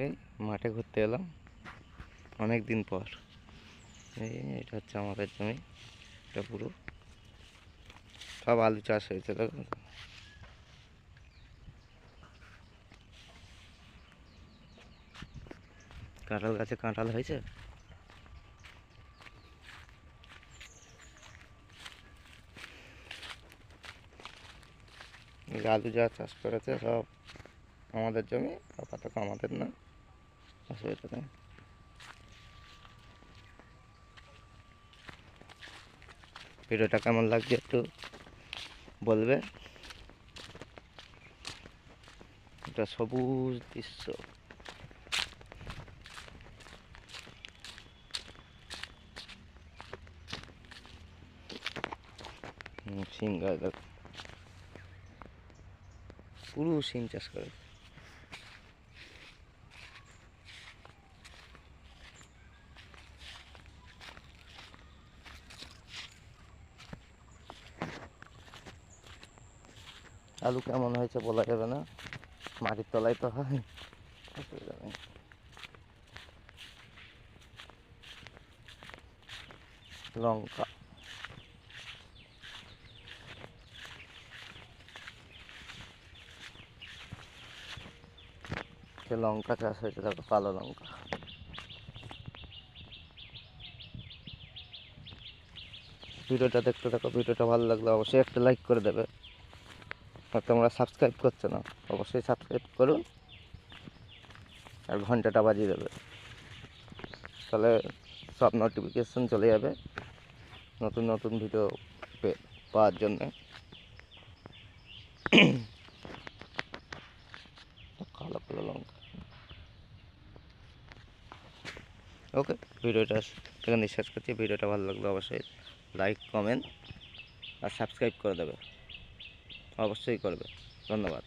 এই মাঠে ঘুরতে এলাম অনেক দিন পর। এটা হচ্ছে আমাদের জমি, এটা পুরো সব আলু চাষ হয়েছে। দেখুন কাঁঠাল গাছে কাঁঠাল হয়েছে। আলু যা চাষ করেছে সব আমাদের জমি, আপাতত আমাদের না, অসুবিধা নেই। ভিডিওটা কেমন লাগছে একটু বলবে। এটা সবুজ দৃশ্য। শিম গাছ দেখো, পুরো শিম চাষ করে। আলু কেমন হয়েছে বলা যাবে না, মাটির তলায় তো হয়, অসুবিধা নেই। লঙ্কা, সে লঙ্কা চাষ হয়েছে, দেখো কালো লঙ্কা। ভিডিওটা দেখতে থাকো, ভিডিওটা ভালো লাগলে অবশ্যই একটা লাইক করে দেবে। আর তোমরা সাবস্ক্রাইব করছো না, অবশ্যই সাবস্ক্রাইব করুন আর ঘন্টাটা বাজিয়ে দেবে, তাহলে সব নোটিফিকেশন চলে যাবে নতুন নতুন ভিডিও পাওয়ার জন্যে। কালো কালো লঙ্কা। ওকে, ভিডিওটা এখানে শেষ করছি। ভিডিওটা ভালো লাগলে অবশ্যই লাইক, কমেন্ট আর সাবস্ক্রাইব করে দেবে, অবশ্যই করবে। ধন্যবাদ।